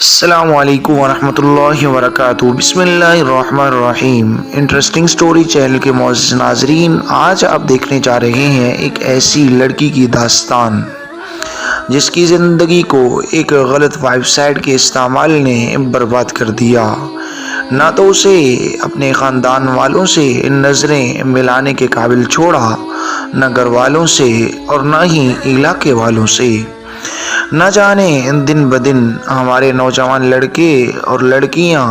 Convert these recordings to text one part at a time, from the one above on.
السلام علیکم ورحمۃ اللہ وبرکاتہ۔ بسم اللہ الرحمن الرحیم۔ انٹرسٹنگ سٹوری چینل کے معزز ناظرین، آج آپ دیکھنے جا رہے ہیں ایک ایسی لڑکی کی داستان جس کی زندگی کو ایک غلط ویب سائٹ کے استعمال نے برباد کر دیا۔ نہ تو اسے اپنے خاندان والوں سے نظریں ملانے کے قابل چھوڑا، نہ گھر والوں سے اور نہ ہی علاقے والوں سے۔ نہ جانے دن بدن ہمارے نوجوان لڑکے اور لڑکیاں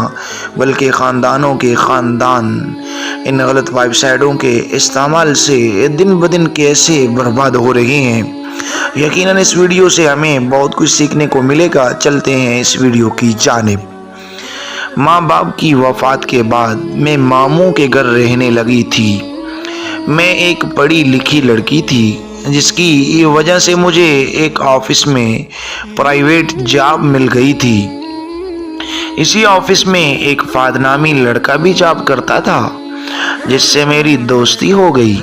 بلکہ خاندانوں کے خاندان ان غلط ویب سائٹوں کے استعمال سے دن بدن کیسے برباد ہو رہے ہیں۔ یقیناً اس ویڈیو سے ہمیں بہت کچھ سیکھنے کو ملے گا۔ چلتے ہیں اس ویڈیو کی جانب۔ ماں باپ کی وفات کے بعد میں ماموں کے گھر رہنے لگی تھی۔ میں ایک پڑھی لکھی لڑکی تھی جس کی وجہ سے مجھے ایک آفس میں پرائیویٹ جاب مل گئی تھی۔ اسی آفس میں ایک فہد نامی لڑکا بھی جاب کرتا تھا جس سے میری دوستی ہو گئی۔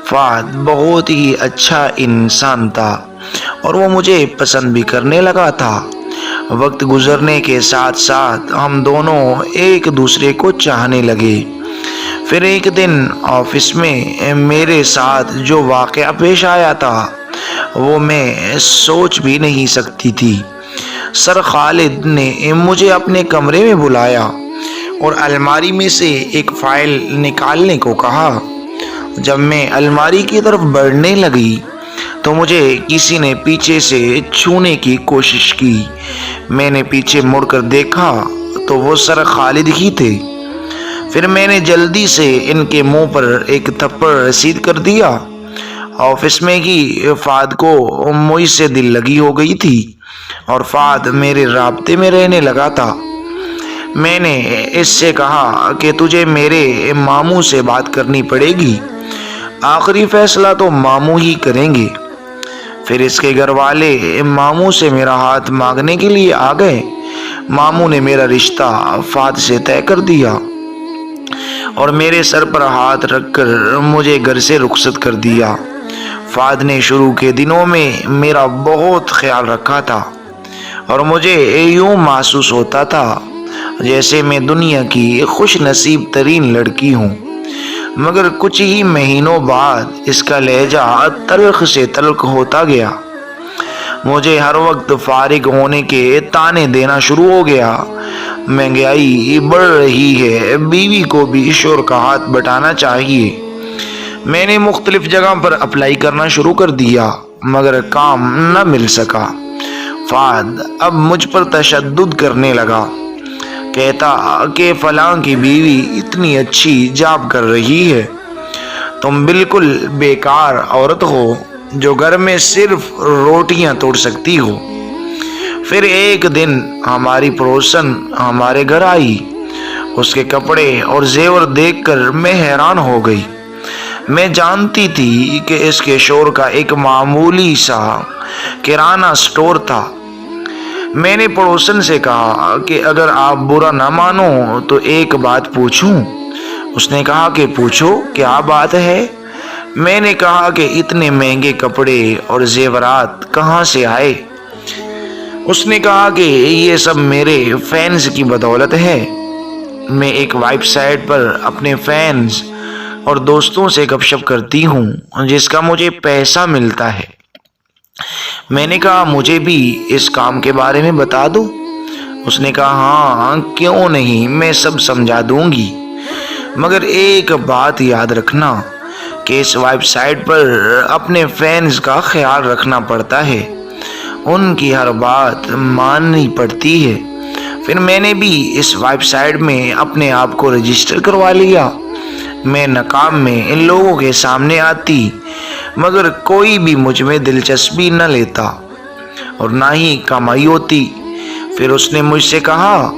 فہد بہت ہی اچھا انسان تھا اور وہ مجھے پسند بھی کرنے لگا تھا۔ وقت گزرنے کے ساتھ ساتھ ہم دونوں ایک دوسرے کو چاہنے لگے۔ پھر ایک دن آفس میں میرے ساتھ جو واقعہ پیش آیا تھا وہ میں سوچ بھی نہیں سکتی تھی۔ سر خالد نے مجھے اپنے کمرے میں بلایا اور الماری میں سے ایک فائل نکالنے کو کہا۔ جب میں الماری کی طرف بڑھنے لگی تو مجھے کسی نے پیچھے سے چھونے کی کوشش کی۔ میں نے پیچھے مڑ کر دیکھا تو وہ سر خالد ہی تھے۔ پھر میں نے جلدی سے ان کے منہ پر ایک تھپڑ رسید کر دیا۔ آفس میں ہی فہد کو مجھ سے دل لگی ہو گئی تھی اور فہد میرے رابطے میں رہنے لگا تھا۔ میں نے اس سے کہا کہ تجھے میرے ماموں سے بات کرنی پڑے گی، آخری فیصلہ تو ماموں ہی کریں گے۔ پھر اس کے گھر والے ماموں سے میرا ہاتھ مانگنے کے لیے آ گئے۔ ماموں نے میرا رشتہ فہد سے طے کر دیا اور میرے سر پر ہاتھ رکھ کر مجھے گھر سے رخصت کر دیا۔ فہد نے شروع کے دنوں میں میرا بہت خیال رکھا تھا اور مجھے یوں محسوس ہوتا تھا جیسے میں دنیا کی خوش نصیب ترین لڑکی ہوں۔ مگر کچھ ہی مہینوں بعد اس کا لہجہ تلخ سے تلخ ہوتا گیا۔ مجھے ہر وقت فارغ ہونے کے طعنے دینا شروع ہو گیا۔ مہنگائی بڑھ رہی ہے، بیوی کو بھی شوہر کا ہاتھ بٹانا چاہیے۔ میں نے مختلف جگہ پر اپلائی کرنا شروع کر دیا مگر کام نہ مل سکا۔ فہد اب مجھ پر تشدد کرنے لگا، کہتا کہ فلاں کی بیوی اتنی اچھی جاب کر رہی ہے، تم بالکل بیکار عورت ہو جو گھر میں صرف روٹیاں توڑ سکتی ہو۔ پھر ایک دن ہماری پڑوسن ہمارے گھر آئی۔ اس کے کپڑے اور زیور دیکھ کر میں حیران ہو گئی۔ میں جانتی تھی کہ اس کے شوہر کا ایک معمولی سا کرانہ سٹور تھا۔ میں نے پڑوسن سے کہا کہ اگر آپ برا نہ مانو تو ایک بات پوچھوں؟ اس نے کہا کہ پوچھو، کیا بات ہے؟ میں نے کہا کہ اتنے مہنگے کپڑے اور زیورات کہاں سے آئے؟ اس نے کہا کہ یہ سب میرے فینس کی بدولت ہے۔ میں ایک ویب سائٹ پر اپنے فینس اور دوستوں سے گپ شپ کرتی ہوں جس کا مجھے پیسہ ملتا ہے۔ میں نے کہا مجھے بھی اس کام کے بارے میں بتا دو۔ اس نے کہا ہاں کیوں نہیں، میں سب سمجھا دوں گی، مگر ایک بات یاد رکھنا کہ اس ویب سائٹ پر اپنے فینس کا خیال رکھنا پڑتا ہے، ان کی ہر بات ماننی پڑتی ہے۔ پھر میں نے بھی اس ویب سائٹ میں اپنے آپ کو رجسٹر کروا لیا۔ میں نقاب میں ان لوگوں کے سامنے آتی مگر کوئی بھی مجھ میں دلچسپی نہ لیتا اور نہ ہی کمائی ہوتی۔ پھر اس نے مجھ سے کہا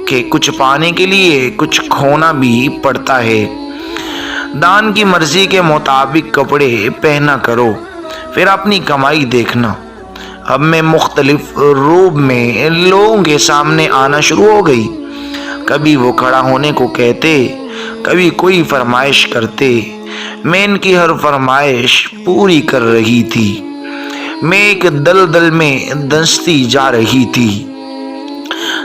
کہ کچھ پانے کے لیے کچھ کھونا بھی پڑتا ہے، دان کی مرضی کے مطابق کپڑے پہنا کرو، پھر اپنی کمائی دیکھنا۔ اب میں مختلف روپ میں لوگوں کے سامنے آنا شروع ہو گئی۔ کبھی وہ کھڑا ہونے کو کہتے، کبھی کوئی فرمائش کرتے، میں ان کی ہر فرمائش پوری کر رہی تھی۔ میں ایک دلدل میں دھنستی جا رہی تھی